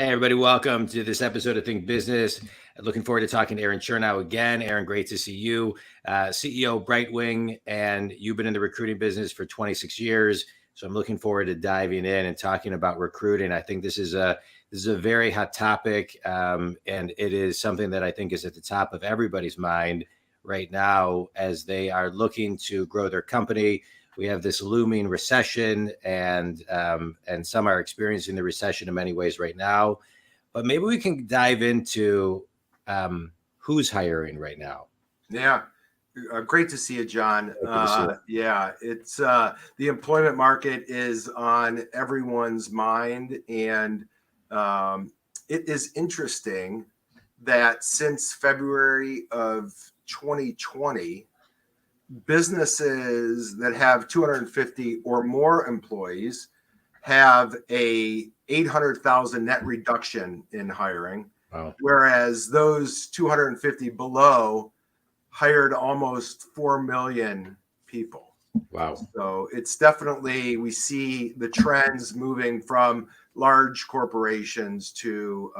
Hey, everybody. Welcome to this episode of Think Business. Looking forward to talking to Aaron Chernow again. Aaron, great to see you. CEO Brightwing, and you've been in the recruiting business for 26 years. So I'm looking forward to diving in and talking about recruiting. I think this is a very hot topic, and it is something that I think is at the top of everybody's mind right now as they are looking to grow their company. We have this looming recession, and some are experiencing the recession in many ways right now. But maybe we can dive into who's hiring right now. Yeah, great to see you, John. Yeah, it's the employment market is on everyone's mind, and it is interesting that since February of 2020, businesses that have 250 or more employees have a 800,000 net reduction in hiring. Wow. Whereas those 250 below hired almost 4 million people. Wow. So it's definitely, we see the trends moving from large corporations to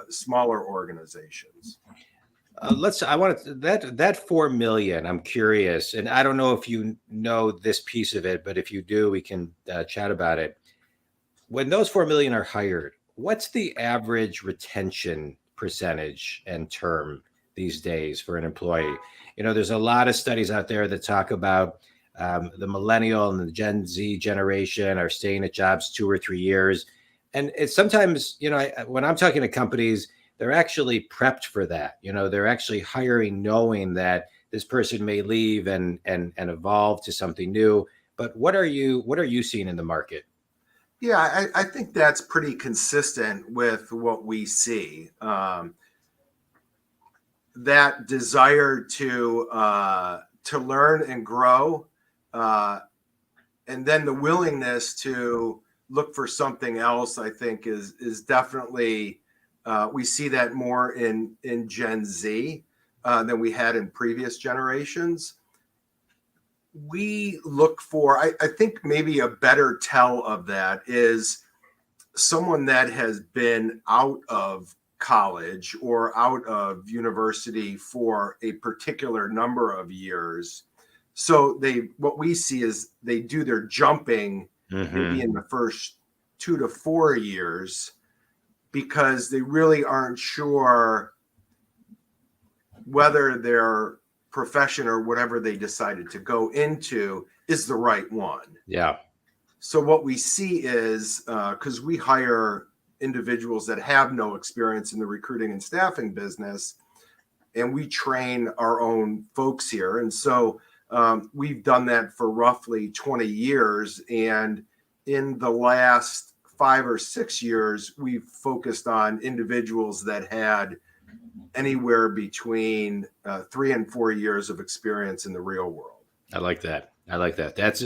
smaller organizations. That 4 million. I'm curious, and I don't know if you know this piece of it, but if you do, we can chat about it. When those 4 million are hired, what's the average retention percentage and term these days for an employee? You know, there's a lot of studies out there that talk about the millennial and the Gen Z generation are staying at jobs 2 or 3 years, and it's sometimes, you know, when I'm talking to companies, they're actually prepped for that. You know, they're actually hiring knowing that this person may leave and evolve to something new. But what are you seeing in the market? Yeah, I think that's pretty consistent with what we see. That desire to learn and grow, and then the willingness to look for something else, I think is definitely. We see that more in Gen Z than we had in previous generations. We look for, I think maybe a better tell of that is someone that has been out of college or out of university for a particular number of years. So what we see is they do their jumping maybe in the first 2 to 4 years, because they really aren't sure whether their profession or whatever they decided to go into is the right one. Yeah. So what we see is, because we hire individuals that have no experience in the recruiting and staffing business, and we train our own folks here. And so we've done that for roughly 20 years. And in the last 5 or 6 years, we've focused on individuals that had anywhere between 3 and 4 years of experience in the real world. I like that. That's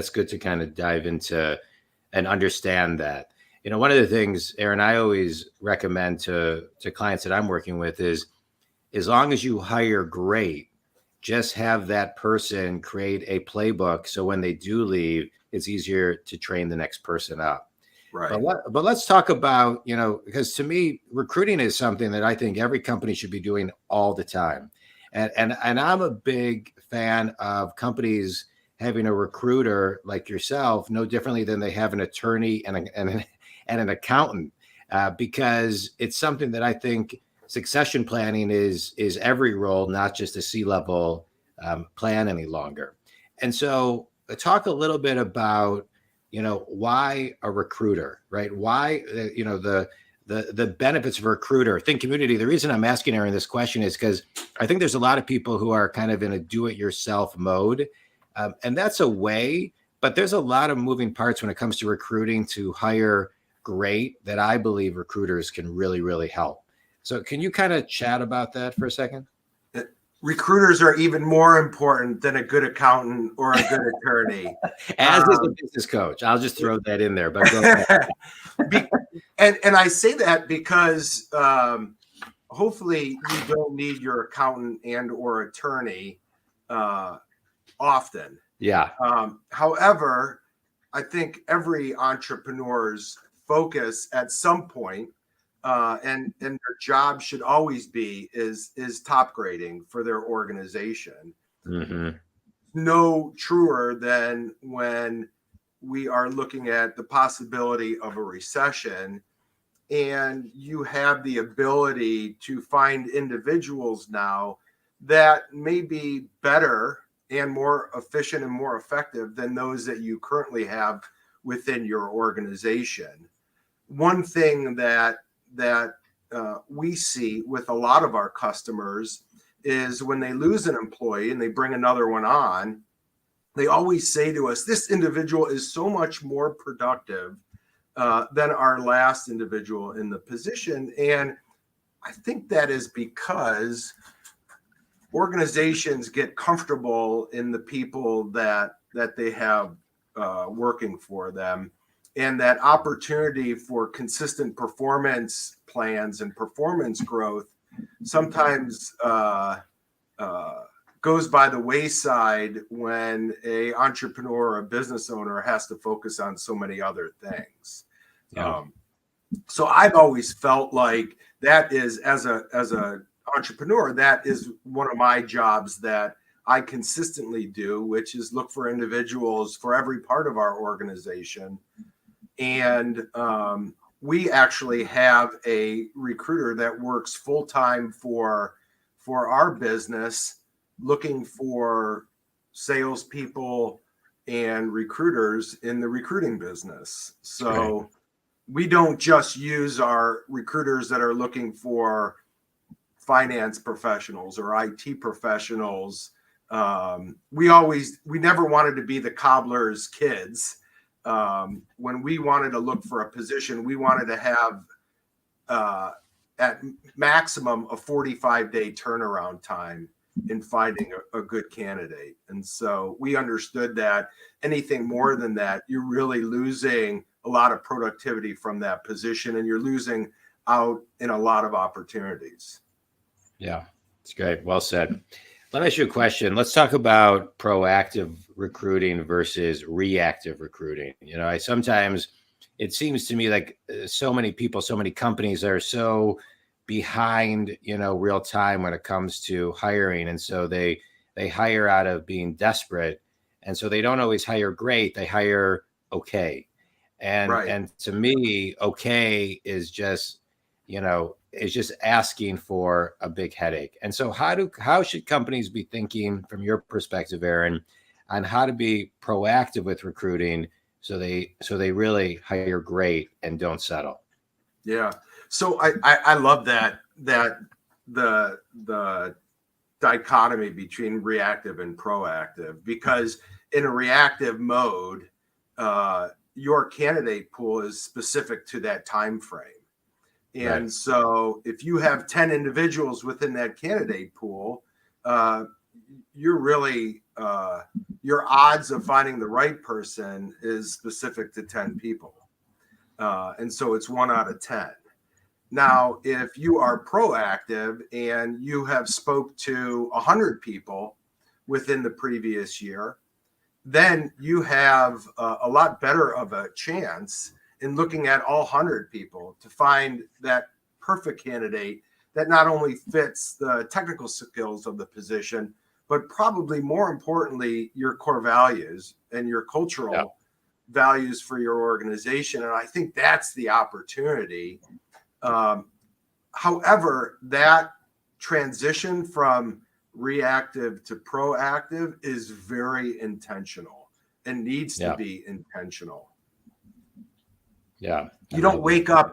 good to kind of dive into and understand that. You know, one of the things, Aaron, I always recommend to clients that I'm working with is, as long as you hire great, just have that person create a playbook so when they do leave, it's easier to train the next person up. Right. But let's talk about, you know, because to me, recruiting is something that I think every company should be doing all the time. And I'm a big fan of companies having a recruiter like yourself, no differently than they have an attorney and an accountant, because it's something that I think succession planning is every role, not just a C-level plan any longer. And so talk a little bit about, you know, why a recruiter, right? Why, you know, the benefits of a recruiter. Think community. The reason I'm asking Aaron this question is because I think there's a lot of people who are kind of in a do-it-yourself mode, and that's a way, but there's a lot of moving parts when it comes to recruiting to hire great that I believe recruiters can really, really help. So can you kind of chat about that for a second? Recruiters are even more important than a good accountant or a good attorney. As is a business coach. I'll just throw that in there. But go ahead. And I say that because hopefully you don't need your accountant and or attorney often. Yeah. However, I think every entrepreneur's focus at some point, and their job should always be is top grading for their organization. Mm-hmm. No truer than when we are looking at the possibility of a recession, and you have the ability to find individuals now that may be better and more efficient and more effective than those that you currently have within your organization. One thing that we see with a lot of our customers is when they lose an employee and they bring another one on, they always say to us, this individual is so much more productive than our last individual in the position. And I think that is because organizations get comfortable in the people that they have working for them, and that opportunity for consistent performance plans and performance growth sometimes goes by the wayside when a entrepreneur or a business owner has to focus on so many other things. Yeah. So I've always felt like that is, as a entrepreneur, that is one of my jobs that I consistently do, which is look for individuals for every part of our organization. And we actually have a recruiter that works full time for our business, looking for salespeople and recruiters in the recruiting business. So Great. we don't just use our recruiters that are looking for finance professionals or IT professionals. We never wanted to be the cobbler's kids. When we wanted to look for a position, we wanted to have at maximum a 45-day turnaround time in finding a good candidate. And so we understood that anything more than that, you're really losing a lot of productivity from that position, and you're losing out in a lot of opportunities. Yeah, it's great. Well said. Let me ask you a question. Let's talk about proactive recruiting versus reactive recruiting. It seems to me like so many people, so many companies are so behind, real time when it comes to hiring. And so they hire out of being desperate. And so they don't always hire great, they hire okay. And Right. and to me, okay is just, is just asking for a big headache. And so how should companies be thinking from your perspective, Aaron, on how to be proactive with recruiting so they really hire great and don't settle? Yeah. So I love that the dichotomy between reactive and proactive, because in a reactive mode, your candidate pool is specific to that time frame. And Right. so if you have 10 individuals within that candidate pool, you're really your odds of finding the right person is specific to 10 people. And so it's 1 out of 10. Now, if you are proactive and you have spoke to 100 people within the previous year, then you have a lot better of a chance in looking at all 100 people to find that perfect candidate that not only fits the technical skills of the position, but probably more importantly, your core values and your cultural values for your organization. And I think that's the opportunity. However, that transition from reactive to proactive is very intentional and needs to be intentional. Yeah. You don't wake up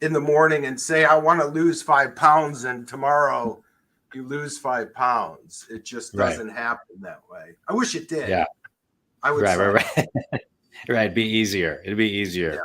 in the morning and say, I want to lose 5 pounds, and tomorrow you lose 5 pounds. It just doesn't happen that way. I wish it did. Yeah. I would say. Right. Right. It'd be easier. Yeah.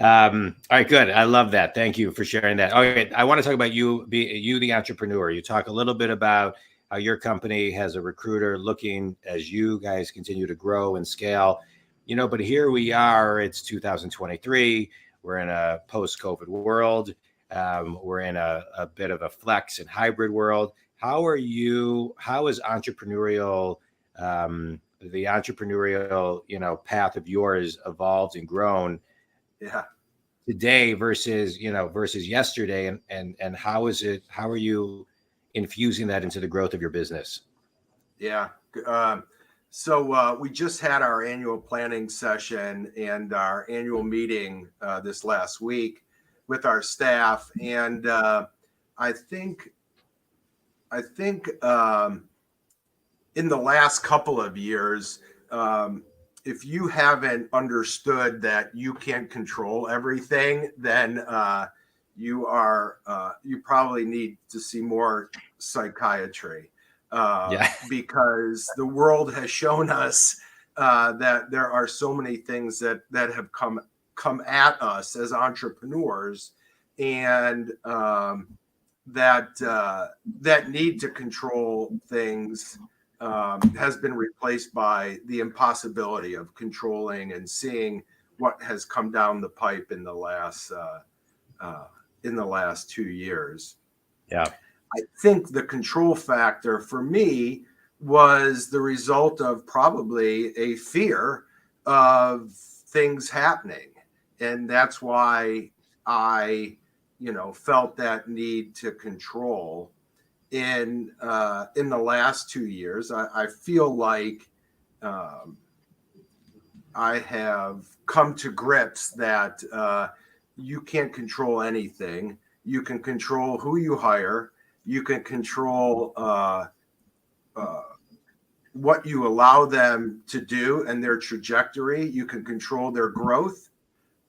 All right, good. I love that. Thank you for sharing that. Okay, I want to talk about you, the entrepreneur. You talk a little bit about how your company has a recruiter looking as you guys continue to grow and scale. But here we are. It's 2023. We're in a post-COVID world. We're in a bit of a flex and hybrid world. How is entrepreneurial, the entrepreneurial, path of yours evolved and grown? Yeah. today versus, versus yesterday, and how are you infusing that into the growth of your business? Yeah. So we just had our annual planning session and our annual meeting this last week with our staff, and I think in the last couple of years, if you haven't understood that you can't control everything, then you probably need to see more psychiatry, Yeah. because the world has shown us that there are so many things that have come at us as entrepreneurs, and that need to control things has been replaced by the impossibility of controlling and seeing what has come down the pipe in the last 2 years. Yeah. I think the control factor for me was the result of probably a fear of things happening, and that's why I felt that need to control. In the last 2 years, I feel like I have come to grips that you can't control anything. You can control who you hire. You can control what you allow them to do and their trajectory. You can control their growth,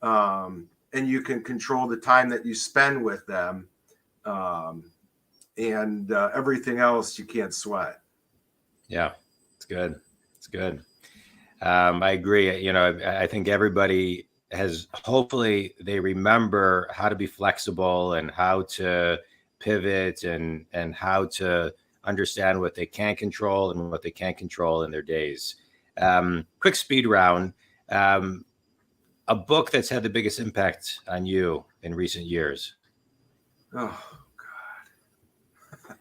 and you can control the time that you spend with them. And everything else you can't sweat. Yeah, it's good. It's good. I agree. I think everybody hopefully they remember how to be flexible and how to pivot and how to understand what they can control and what they can't control in their days. Quick speed round. A book that's had the biggest impact on you in recent years. Oh,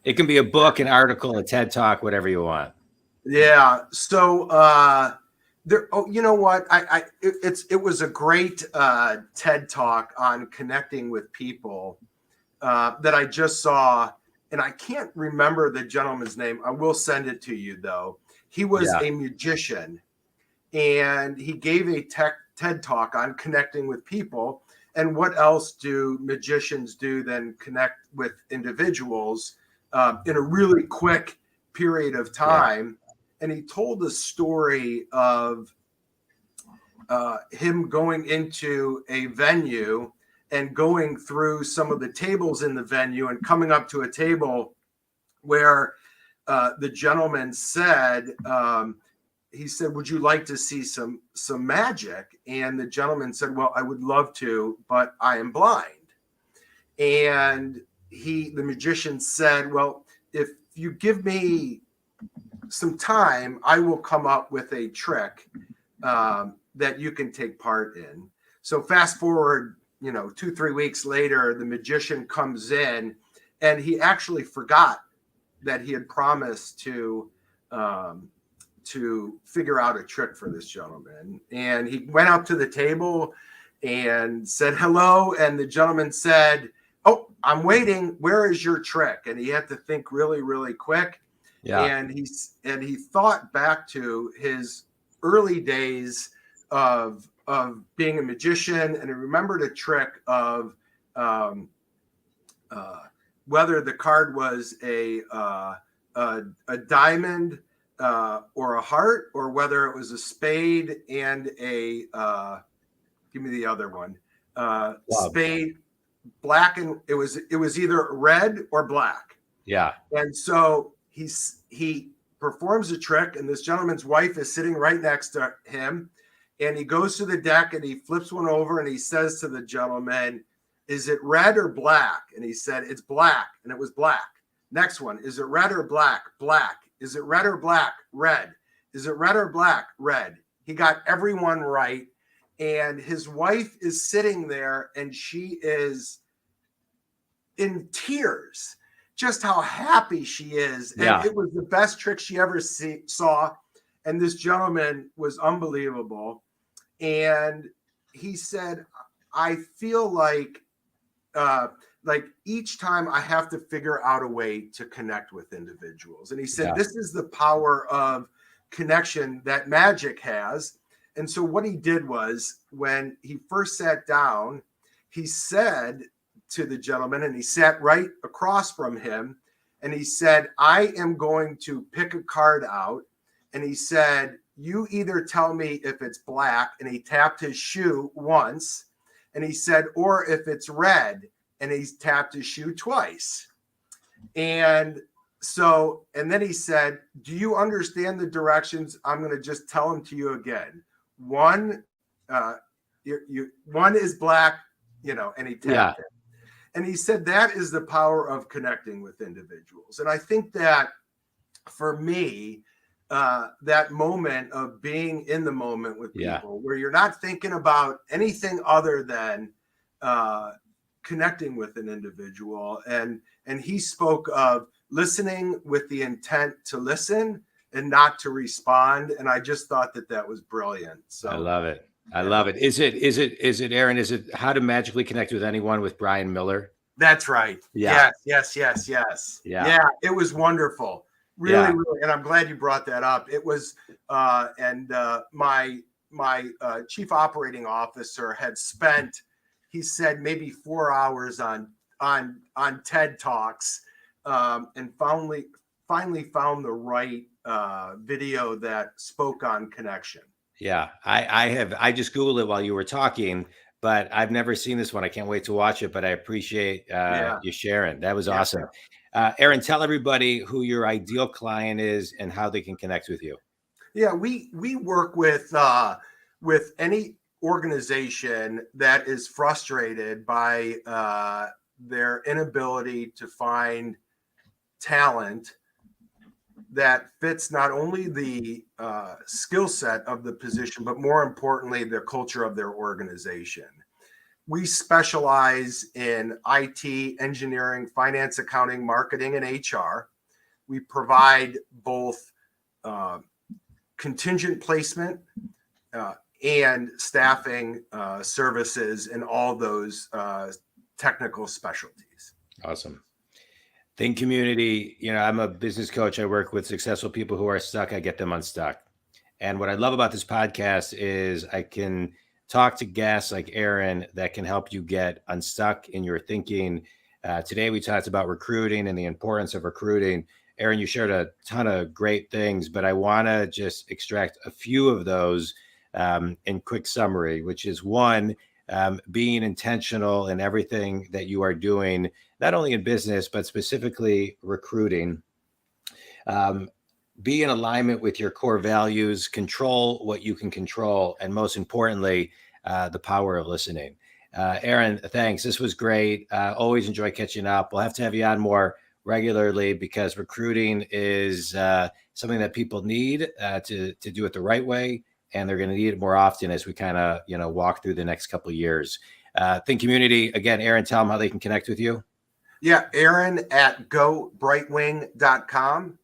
It can be a book, an article, a TED Talk, whatever you want. yeah. So there. Oh, you know what? It was a great TED Talk on connecting with people that I just saw, and I can't remember the gentleman's name. I will send it to you though. He was a magician, and he gave a TED Talk on connecting with people. And what else do magicians do than connect with individuals in a really quick period of time? Yeah. And he told the story of him going into a venue and going through some of the tables in the venue and coming up to a table where the gentleman said, he said, "Would you like to see some magic?" And the gentleman said, "Well, I would love to, but I am blind." And the magician said, "Well, if you give me some time, I will come up with a trick that you can take part in." So fast forward, 2-3 weeks later, the magician comes in, and he actually forgot that he had promised to figure out a trick for this gentleman. And he went up to the table and said hello. And the gentleman said, "Oh, I'm waiting. Where is your trick?" And he had to think really, really quick. Yeah. And he thought back to his early days of being a magician, and he remembered a trick of whether the card was a diamond or a heart, or whether it was a spade and a give me the other one, spade, black, and it was either red or black. Yeah. And so he performs a trick, and this gentleman's wife is sitting right next to him, and he goes to the deck and he flips one over and he says to the gentleman, "Is it red or black?" And he said, "It's black," and it was black. Next one, "Is it red or black?" Black. "Is it red or black?" Red. "Is it red or black?" Red. He got everyone right. And his wife is sitting there, and she is in tears, just how happy she is. And it was the best trick she ever saw. And this gentleman was unbelievable. And he said, I feel like each time I have to figure out a way to connect with individuals. And he said, Yeah. this is the power of connection that magic has. And so what he did was, when he first sat down, he said to the gentleman, and he sat right across from him, and he said, I am going to pick a card out. And he said, you either tell me if it's black, and he tapped his shoe once. And he said, or if it's red, and he's tapped his shoe twice. And so, and then he said, do you understand the directions? I'm going to just tell them to you again. One, one is black, and he tapped it. And he said, that is the power of connecting with individuals. And I think that for me, that moment of being in the moment with people, where you're not thinking about anything other than connecting with an individual. And he spoke of listening with the intent to listen and not to respond. And I just thought that was brilliant. So I love it. I love it. Is it Aaron? Is it How to Magically Connect with Anyone with Brian Miller? That's right. Yeah. Yes. Yeah. It was wonderful. Really. And I'm glad you brought that up. It was, my chief operating officer had spent, he said, maybe 4 hours on TED Talks, and finally found the right video that spoke on connection. Yeah, I just Googled it while you were talking, but I've never seen this one. I can't wait to watch it, but I appreciate you sharing. That was awesome. Aaron, tell everybody who your ideal client is and how they can connect with you. Yeah, we work with any organization that is frustrated by their inability to find talent that fits not only the skill set of the position, but more importantly, the culture of their organization. We specialize in IT, engineering, finance, accounting, marketing, and HR. We provide both contingent placement and staffing services in all those technical specialties. Awesome. Think community. I'm a business coach. I work with successful people who are stuck. I get them unstuck. And what I love about this podcast is I can talk to guests like Aaron that can help you get unstuck in your thinking. Today, we talked about recruiting and the importance of recruiting. Aaron, you shared a ton of great things, but I want to just extract a few of those in quick summary, which is one, being intentional in everything that you are doing, not only in business, but specifically recruiting. Be in alignment with your core values, control what you can control, and most importantly, the power of listening. Aaron, thanks. This was great. Always enjoy catching up. We'll have to have you on more regularly because recruiting is something that people need to do it the right way. And they're going to need it more often as we kind of, walk through the next couple of years. Think community. Again, Aaron, tell them how they can connect with you. Yeah, Aaron at gobrightwing.com.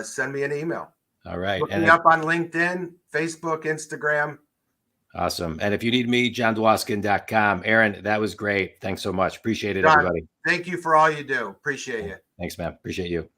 Send me an email. All right. Look me up on LinkedIn, Facebook, Instagram. Awesome. And if you need me, johndwoskin.com. Aaron, that was great. Thanks so much. Appreciate it, everybody. Thank you for all you do. Appreciate it. Thanks, man. Appreciate you.